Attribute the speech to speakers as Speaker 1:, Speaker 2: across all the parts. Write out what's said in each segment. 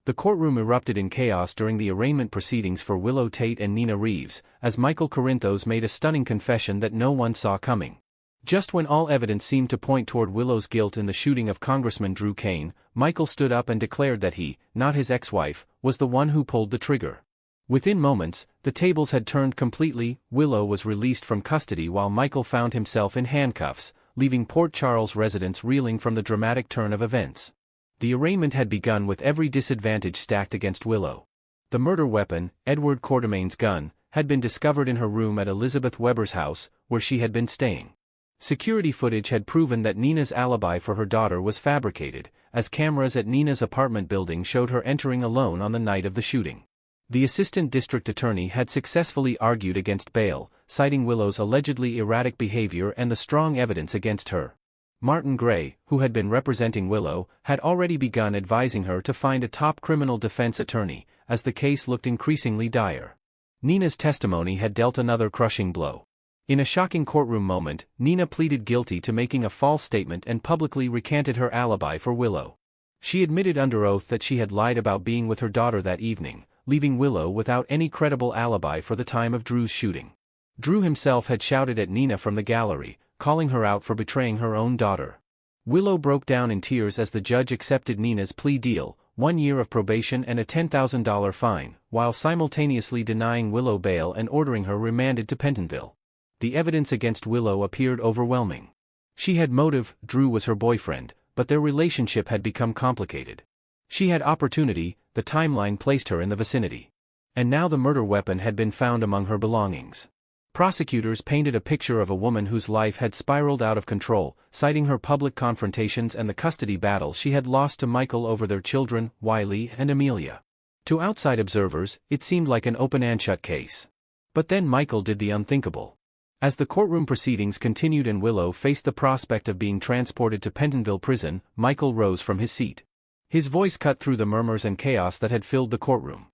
Speaker 1: The courtroom erupted in chaos during the arraignment proceedings for Willow Tate and Nina Reeves, as Michael Corinthos made a stunning confession that no one saw coming. Just when all evidence seemed to point toward Willow's guilt in the shooting of Congressman Drew Cain, Michael stood up and declared that he, not his ex-wife, was the one who pulled the trigger. Within moments, the tables had turned completely. Willow was released from custody while Michael found himself in handcuffs, leaving Port Charles residents reeling from the dramatic turn of events. The arraignment had begun with every disadvantage stacked against Willow. The murder weapon, Edward Quartermain's gun, had been discovered in her room at Elizabeth Weber's house, where she had been staying. Security footage had proven that Nina's alibi for her daughter was fabricated, as cameras at Nina's apartment building showed her entering alone on the night of the shooting. The assistant district attorney had successfully argued against bail, citing Willow's allegedly erratic behavior and the strong evidence against her. Martin Gray, who had been representing Willow, had already begun advising her to find a top criminal defense attorney, as the case looked increasingly dire. Nina's testimony had dealt another crushing blow. In a shocking courtroom moment, Nina pleaded guilty to making a false statement and publicly recanted her alibi for Willow. She admitted under oath that she had lied about being with her daughter that evening, leaving Willow without any credible alibi for the time of Drew's shooting. Drew himself had shouted at Nina from the gallery, calling her out for betraying her own daughter. Willow broke down in tears as the judge accepted Nina's plea deal, 1 year of probation and a $10,000 fine, while simultaneously denying Willow bail and ordering her remanded to Pentonville. The evidence against Willow appeared overwhelming. She had motive. Drew was her boyfriend, but their relationship had become complicated. She had opportunity. The timeline placed her in the vicinity. And now the murder weapon had been found among her belongings. Prosecutors painted a picture of a woman whose life had spiraled out of control, citing her public confrontations and the custody battle she had lost to Michael over their children, Wiley and Amelia. To outside observers, it seemed like an open-and-shut case. But then Michael did the unthinkable. As the courtroom proceedings continued and Willow faced the prospect of being transported to Pentonville prison, Michael rose from his seat. His voice cut through the murmurs and chaos that had filled the courtroom.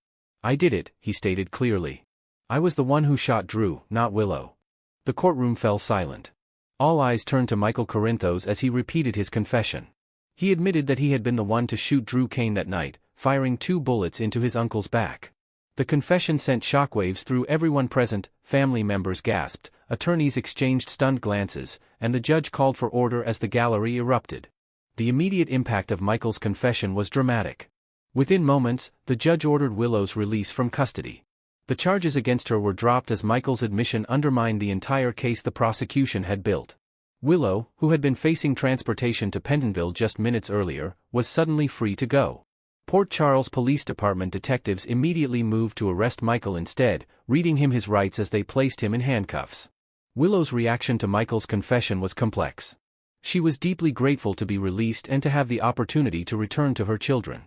Speaker 1: "I did it," he stated clearly. "I was the one who shot Drew, not Willow." The courtroom fell silent. All eyes turned to Michael Corinthos as he repeated his confession. He admitted that he had been the one to shoot Drew Cain that night, firing 2 bullets into his uncle's back. The confession sent shockwaves through everyone present. Family members gasped, attorneys exchanged stunned glances, and the judge called for order as the gallery erupted. The immediate impact of Michael's confession was dramatic. Within moments, the judge ordered Willow's release from custody. The charges against her were dropped as Michael's admission undermined the entire case the prosecution had built. Willow, who had been facing transportation to Pentonville just minutes earlier, was suddenly free to go. Port Charles Police Department detectives immediately moved to arrest Michael instead, reading him his rights as they placed him in handcuffs. Willow's reaction to Michael's confession was complex. She was deeply grateful to be released and to have the opportunity to return to her children.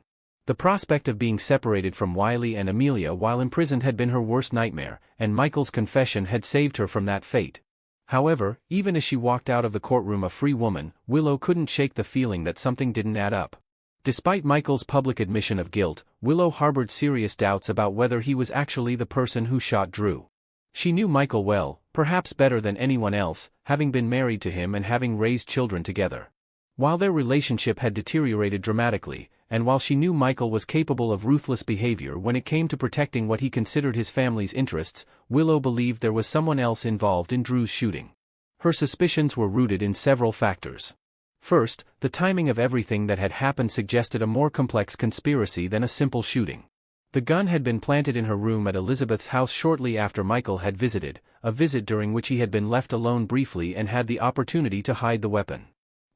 Speaker 1: The prospect of being separated from Wiley and Amelia while imprisoned had been her worst nightmare, and Michael's confession had saved her from that fate. However, even as she walked out of the courtroom a free woman, Willow couldn't shake the feeling that something didn't add up. Despite Michael's public admission of guilt, Willow harbored serious doubts about whether he was actually the person who shot Drew. She knew Michael well, perhaps better than anyone else, having been married to him and having raised children together. While their relationship had deteriorated dramatically, and while she knew Michael was capable of ruthless behavior when it came to protecting what he considered his family's interests, Willow believed there was someone else involved in Drew's shooting. Her suspicions were rooted in several factors. First, the timing of everything that had happened suggested a more complex conspiracy than a simple shooting. The gun had been planted in her room at Elizabeth's house shortly after Michael had visited, a visit during which he had been left alone briefly and had the opportunity to hide the weapon.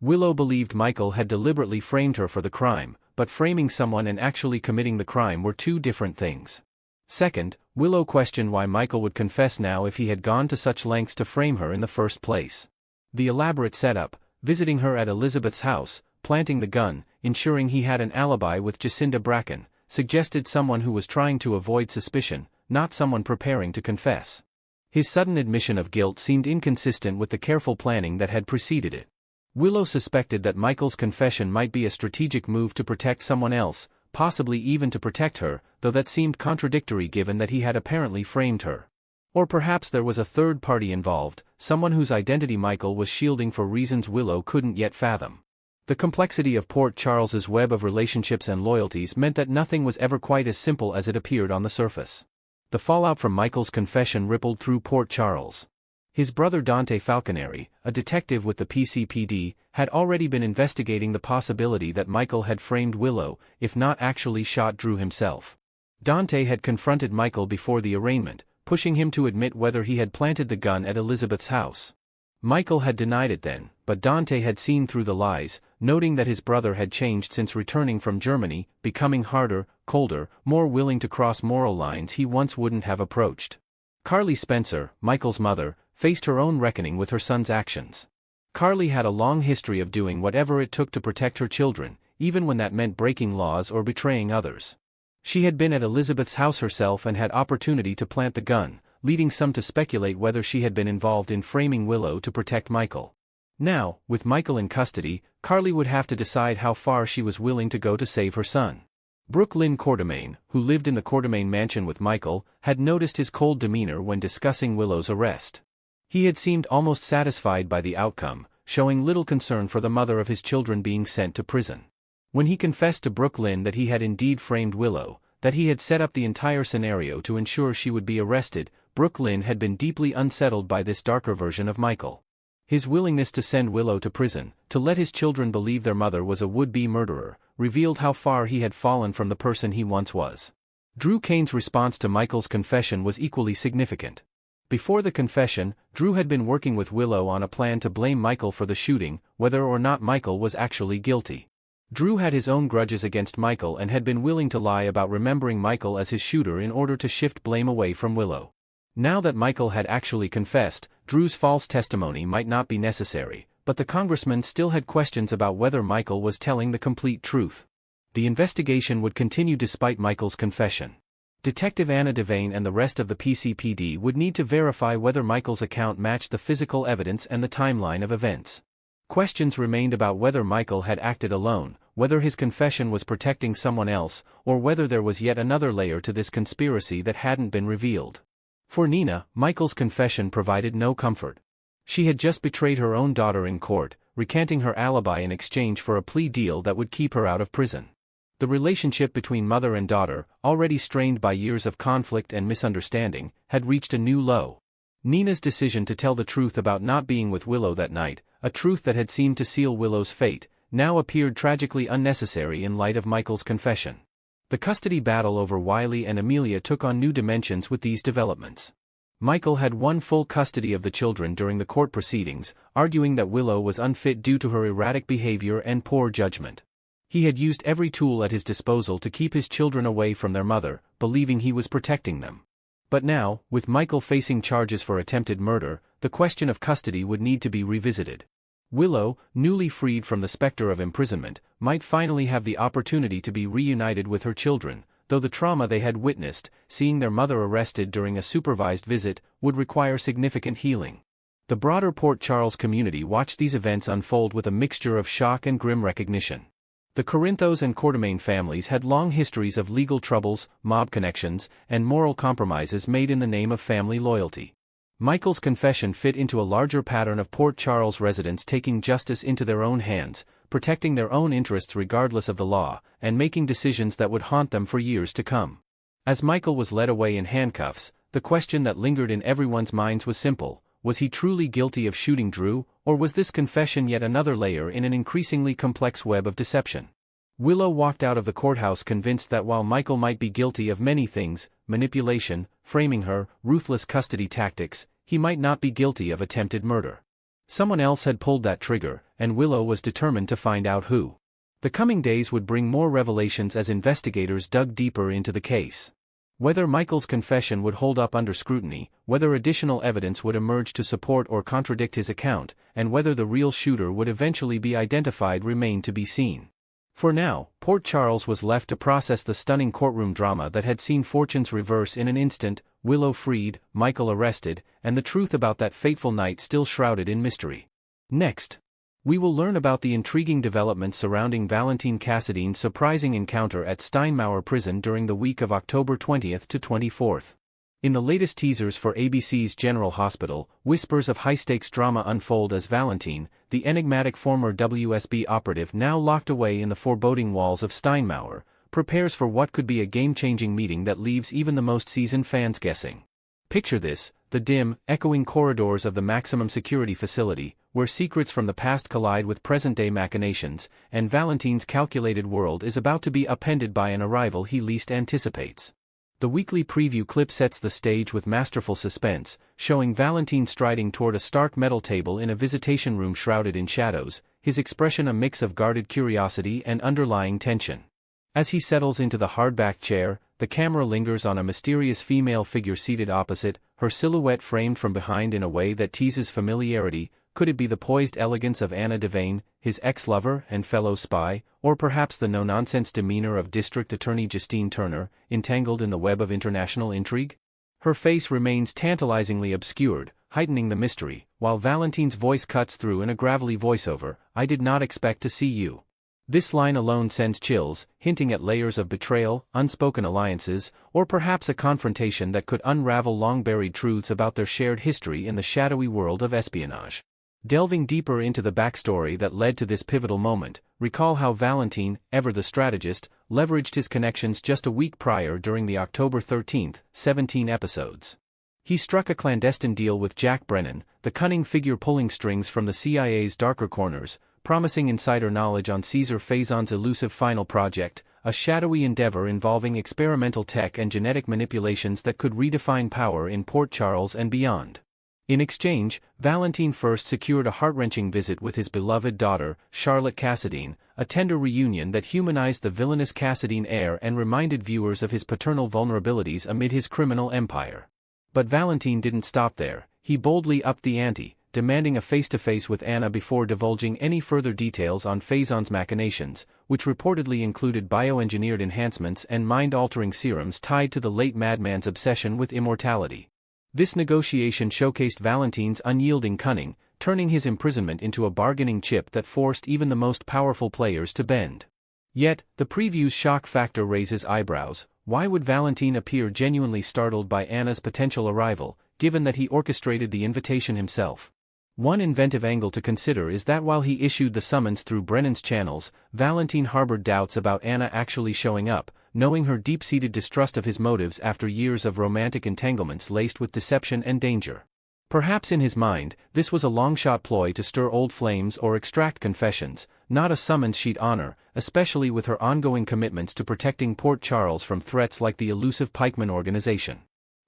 Speaker 1: Willow believed Michael had deliberately framed her for the crime, but framing someone and actually committing the crime were two different things. Second, Willow questioned why Michael would confess now if he had gone to such lengths to frame her in the first place. The elaborate setup, visiting her at Elizabeth's house, planting the gun, ensuring he had an alibi with Jacinda Bracken, suggested someone who was trying to avoid suspicion, not someone preparing to confess. His sudden admission of guilt seemed inconsistent with the careful planning that had preceded it. Willow suspected that Michael's confession might be a strategic move to protect someone else, possibly even to protect her, though that seemed contradictory given that he had apparently framed her. Or perhaps there was a third party involved, someone whose identity Michael was shielding for reasons Willow couldn't yet fathom. The complexity of Port Charles's web of relationships and loyalties meant that nothing was ever quite as simple as it appeared on the surface. The fallout from Michael's confession rippled through Port Charles. His brother Dante Falconeri, a detective with the PCPD, had already been investigating the possibility that Michael had framed Willow, if not actually shot Drew himself. Dante had confronted Michael before the arraignment, pushing him to admit whether he had planted the gun at Elizabeth's house. Michael had denied it then, but Dante had seen through the lies, noting that his brother had changed since returning from Germany, becoming harder, colder, more willing to cross moral lines he once wouldn't have approached. Carly Spencer, Michael's mother, faced her own reckoning with her son's actions. Carly had a long history of doing whatever it took to protect her children, even when that meant breaking laws or betraying others. She had been at Elizabeth's house herself and had opportunity to plant the gun, leading some to speculate whether she had been involved in framing Willow to protect Michael. Now, with Michael in custody, Carly would have to decide how far she was willing to go to save her son. Brooke Lynn Quartermaine, who lived in the Quartermaine mansion with Michael, had noticed his cold demeanor when discussing Willow's arrest. He had seemed almost satisfied by the outcome, showing little concern for the mother of his children being sent to prison. When he confessed to Brooke Lynn that he had indeed framed Willow, that he had set up the entire scenario to ensure she would be arrested, Brooke Lynn had been deeply unsettled by this darker version of Michael. His willingness to send Willow to prison, to let his children believe their mother was a would-be murderer, revealed how far he had fallen from the person he once was. Drew Cain's response to Michael's confession was equally significant. Before the confession, Drew had been working with Willow on a plan to blame Michael for the shooting, whether or not Michael was actually guilty. Drew had his own grudges against Michael and had been willing to lie about remembering Michael as his shooter in order to shift blame away from Willow. Now that Michael had actually confessed, Drew's false testimony might not be necessary, but the congressman still had questions about whether Michael was telling the complete truth. The investigation would continue despite Michael's confession. Detective Anna Devane and the rest of the PCPD would need to verify whether Michael's account matched the physical evidence and the timeline of events. Questions remained about whether Michael had acted alone, whether his confession was protecting someone else, or whether there was yet another layer to this conspiracy that hadn't been revealed. For Nina, Michael's confession provided no comfort. She had just betrayed her own daughter in court, recanting her alibi in exchange for a plea deal that would keep her out of prison. The relationship between mother and daughter, already strained by years of conflict and misunderstanding, had reached a new low. Nina's decision to tell the truth about not being with Willow that night, a truth that had seemed to seal Willow's fate, now appeared tragically unnecessary in light of Michael's confession. The custody battle over Wiley and Amelia took on new dimensions with these developments. Michael had won full custody of the children during the court proceedings, arguing that Willow was unfit due to her erratic behavior and poor judgment. He had used every tool at his disposal to keep his children away from their mother, believing he was protecting them. But now, with Michael facing charges for attempted murder, the question of custody would need to be revisited. Willow, newly freed from the specter of imprisonment, might finally have the opportunity to be reunited with her children, though the trauma they had witnessed, seeing their mother arrested during a supervised visit, would require significant healing. The broader Port Charles community watched these events unfold with a mixture of shock and grim recognition. The Corinthos and Quartermaine families had long histories of legal troubles, mob connections, and moral compromises made in the name of family loyalty. Michael's confession fit into a larger pattern of Port Charles residents taking justice into their own hands, protecting their own interests regardless of the law, and making decisions that would haunt them for years to come. As Michael was led away in handcuffs, the question that lingered in everyone's minds was simple: was he truly guilty of shooting Drew, or was this confession yet another layer in an increasingly complex web of deception? Willow walked out of the courthouse convinced that while Michael might be guilty of many things, manipulation, framing her, ruthless custody tactics, he might not be guilty of attempted murder. Someone else had pulled that trigger, and Willow was determined to find out who. The coming days would bring more revelations as investigators dug deeper into the case. Whether Michael's confession would hold up under scrutiny, whether additional evidence would emerge to support or contradict his account, and whether the real shooter would eventually be identified remained to be seen. For now, Port Charles was left to process the stunning courtroom drama that had seen fortunes reverse in an instant: Willow freed, Michael arrested, and the truth about that fateful night still shrouded in mystery. Next, we will learn about the intriguing developments surrounding Valentine Cassadine's surprising encounter at Steinmauer Prison during the week of October 20th to 24th. In the latest teasers for ABC's General Hospital, whispers of high-stakes drama unfold as Valentine, the enigmatic former WSB operative now locked away in the foreboding walls of Steinmauer, prepares for what could be a game-changing meeting that leaves even the most seasoned fans guessing. Picture this: the dim, echoing corridors of the maximum security facility, where secrets from the past collide with present-day machinations, and Valentine's calculated world is about to be upended by an arrival he least anticipates. The weekly preview clip sets the stage with masterful suspense, showing Valentine striding toward a stark metal table in a visitation room shrouded in shadows, his expression a mix of guarded curiosity and underlying tension. As he settles into the hardback chair, the camera lingers on a mysterious female figure seated opposite, her silhouette framed from behind in a way that teases familiarity. Could it be the poised elegance of Anna Devane, his ex-lover and fellow spy, or perhaps the no-nonsense demeanor of District Attorney Justine Turner, entangled in the web of international intrigue? Her face remains tantalizingly obscured, heightening the mystery, while Valentine's voice cuts through in a gravelly voiceover. "I did not expect to see you." This line alone sends chills, hinting at layers of betrayal, unspoken alliances, or perhaps a confrontation that could unravel long-buried truths about their shared history in the shadowy world of espionage. Delving deeper into the backstory that led to this pivotal moment, recall how Valentine, ever the strategist, leveraged his connections just a week prior during the October 13th, 17 episodes. He struck a clandestine deal with Jack Brennan, the cunning figure pulling strings from the CIA's darker corners, promising insider knowledge on Cesar Faison's elusive final project, a shadowy endeavor involving experimental tech and genetic manipulations that could redefine power in Port Charles and beyond. In exchange, Valentine first secured a heart-wrenching visit with his beloved daughter, Charlotte Cassadine, a tender reunion that humanized the villainous Cassadine heir and reminded viewers of his paternal vulnerabilities amid his criminal empire. But Valentine didn't stop there. He boldly upped the ante, demanding a face-to-face with Anna before divulging any further details on Faison's machinations, which reportedly included bioengineered enhancements and mind-altering serums tied to the late madman's obsession with immortality. This negotiation showcased Valentine's unyielding cunning, turning his imprisonment into a bargaining chip that forced even the most powerful players to bend. Yet, the preview's shock factor raises eyebrows. Why would Valentine appear genuinely startled by Anna's potential arrival, given that he orchestrated the invitation himself? One inventive angle to consider is that while he issued the summons through Brennan's channels, Valentine harbored doubts about Anna actually showing up, knowing her deep-seated distrust of his motives after years of romantic entanglements laced with deception and danger. Perhaps in his mind, this was a long-shot ploy to stir old flames or extract confessions, not a summons she'd honor, especially with her ongoing commitments to protecting Port Charles from threats like the elusive Pikeman organization.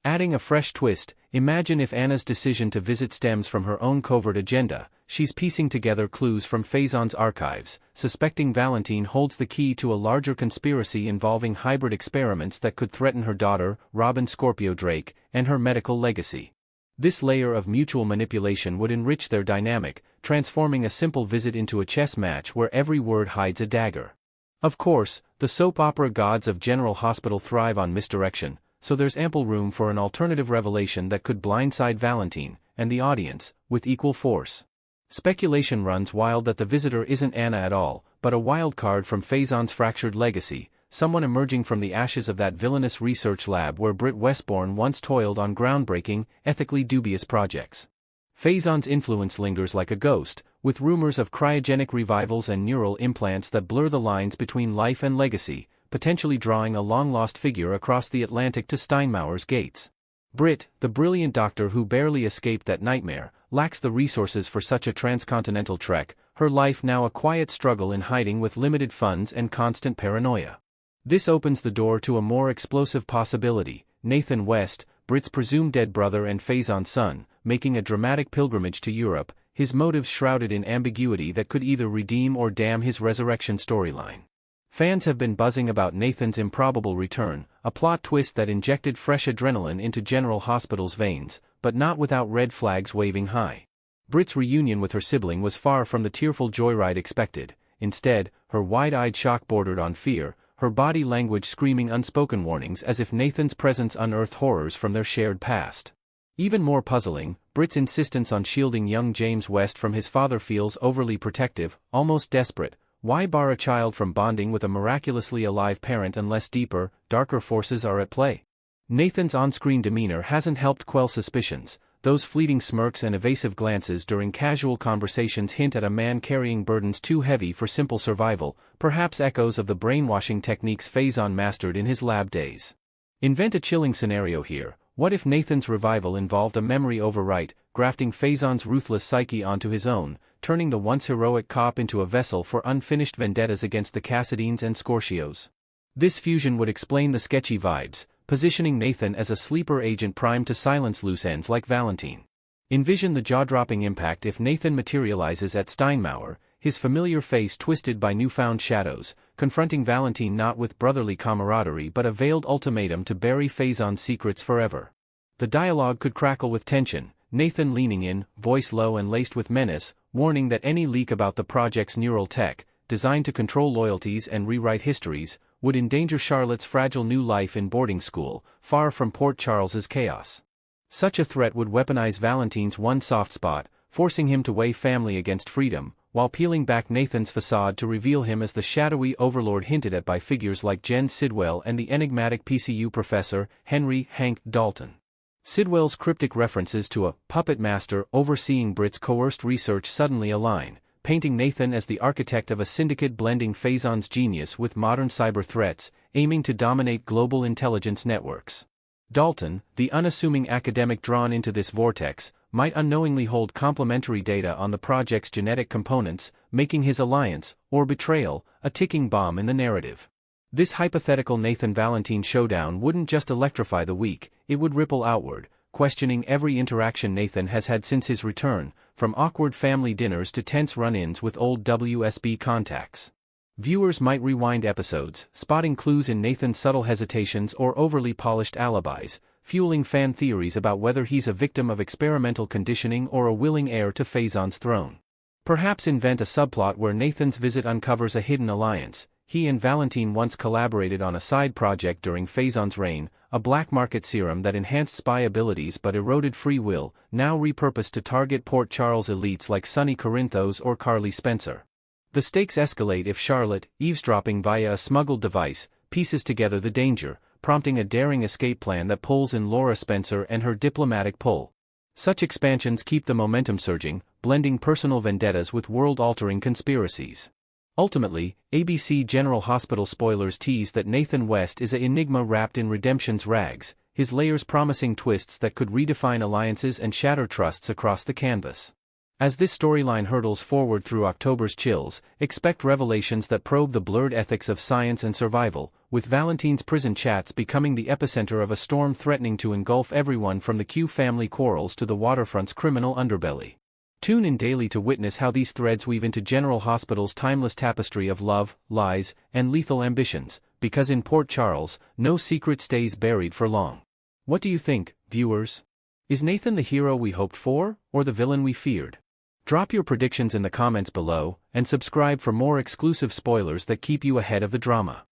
Speaker 1: Adding a fresh twist, imagine if Anna's decision to visit stems from her own covert agenda. She's piecing together clues from Faison's archives, suspecting Valentine holds the key to a larger conspiracy involving hybrid experiments that could threaten her daughter, Robin Scorpio Drake, and her medical legacy. This layer of mutual manipulation would enrich their dynamic, transforming a simple visit into a chess match where every word hides a dagger. Of course, the soap opera gods of General Hospital thrive on misdirection, so there's ample room for an alternative revelation that could blindside Valentine and the audience with equal force. Speculation runs wild that the visitor isn't Anna at all, but a wild card from Faison's fractured legacy, someone emerging from the ashes of that villainous research lab where Britt Westbourne once toiled on groundbreaking, ethically dubious projects. Faison's influence lingers like a ghost, with rumors of cryogenic revivals and neural implants that blur the lines between life and legacy, potentially drawing a long-lost figure across the Atlantic to Steinmauer's gates. Britt, the brilliant doctor who barely escaped that nightmare, lacks the resources for such a transcontinental trek, her life now a quiet struggle in hiding with limited funds and constant paranoia. This opens the door to a more explosive possibility: Nathan West, Britt's presumed dead brother and Faison's son, making a dramatic pilgrimage to Europe, his motives shrouded in ambiguity that could either redeem or damn his resurrection storyline. Fans have been buzzing about Nathan's improbable return, a plot twist that injected fresh adrenaline into General Hospital's veins, but not without red flags waving high. Britt's reunion with her sibling was far from the tearful joyride expected. Instead, her wide-eyed shock bordered on fear, her body language screaming unspoken warnings as if Nathan's presence unearthed horrors from their shared past. Even more puzzling, Britt's insistence on shielding young James West from his father feels overly protective, almost desperate. Why bar a child from bonding with a miraculously alive parent unless deeper, darker forces are at play? Nathan's on-screen demeanor hasn't helped quell suspicions. Those fleeting smirks and evasive glances during casual conversations hint at a man carrying burdens too heavy for simple survival, perhaps echoes of the brainwashing techniques Faison mastered in his lab days. Invent a chilling scenario here. What if Nathan's revival involved a memory overwrite, grafting Faison's ruthless psyche onto his own, turning the once heroic cop into a vessel for unfinished vendettas against the Cassidines and Scortios? This fusion would explain the sketchy vibes, positioning Nathan as a sleeper agent primed to silence loose ends like Valentine. Envision the jaw-dropping impact if Nathan materializes at Steinmauer, his familiar face twisted by newfound shadows, confronting Valentine not with brotherly camaraderie but a veiled ultimatum to bury Faison's secrets forever. The dialogue could crackle with tension, Nathan leaning in, voice low and laced with menace, warning that any leak about the project's neural tech, designed to control loyalties and rewrite histories, would endanger Charlotte's fragile new life in boarding school, far from Port Charles's chaos. Such a threat would weaponize Valentine's one soft spot, forcing him to weigh family against freedom, while peeling back Nathan's facade to reveal him as the shadowy overlord hinted at by figures like Jen Sidwell and the enigmatic PCU professor, Henry Hank Dalton. Sidwell's cryptic references to a puppet master overseeing Brit's coerced research suddenly align, painting Nathan as the architect of a syndicate blending Faison's genius with modern cyber threats, aiming to dominate global intelligence networks. Dalton, the unassuming academic drawn into this vortex, might unknowingly hold complementary data on the project's genetic components, making his alliance, or betrayal, a ticking bomb in the narrative. This hypothetical Nathan-Valentine showdown wouldn't just electrify the week, it would ripple outward, questioning every interaction Nathan has had since his return, from awkward family dinners to tense run-ins with old WSB contacts. Viewers might rewind episodes, spotting clues in Nathan's subtle hesitations or overly polished alibis, fueling fan theories about whether he's a victim of experimental conditioning or a willing heir to Faison's throne. Perhaps invent a subplot where Nathan's visit uncovers a hidden alliance. He and Valentine once collaborated on a side project during Faison's reign, a black market serum that enhanced spy abilities but eroded free will, now repurposed to target Port Charles elites like Sonny Corinthos or Carly Spencer. The stakes escalate if Charlotte, eavesdropping via a smuggled device, pieces together the danger, prompting a daring escape plan that pulls in Laura Spencer and her diplomatic pull. Such expansions keep the momentum surging, blending personal vendettas with world-altering conspiracies. Ultimately, ABC General Hospital spoilers tease that Nathan West is an enigma wrapped in redemption's rags, his layers promising twists that could redefine alliances and shatter trusts across the canvas. As this storyline hurtles forward through October's chills, expect revelations that probe the blurred ethics of science and survival, with Valentine's prison chats becoming the epicenter of a storm threatening to engulf everyone from the Q family quarrels to the waterfront's criminal underbelly. Tune in daily to witness how these threads weave into General Hospital's timeless tapestry of love, lies, and lethal ambitions, because in Port Charles, no secret stays buried for long. What do you think, viewers? Is Nathan the hero we hoped for, or the villain we feared? Drop your predictions in the comments below, and subscribe for more exclusive spoilers that keep you ahead of the drama.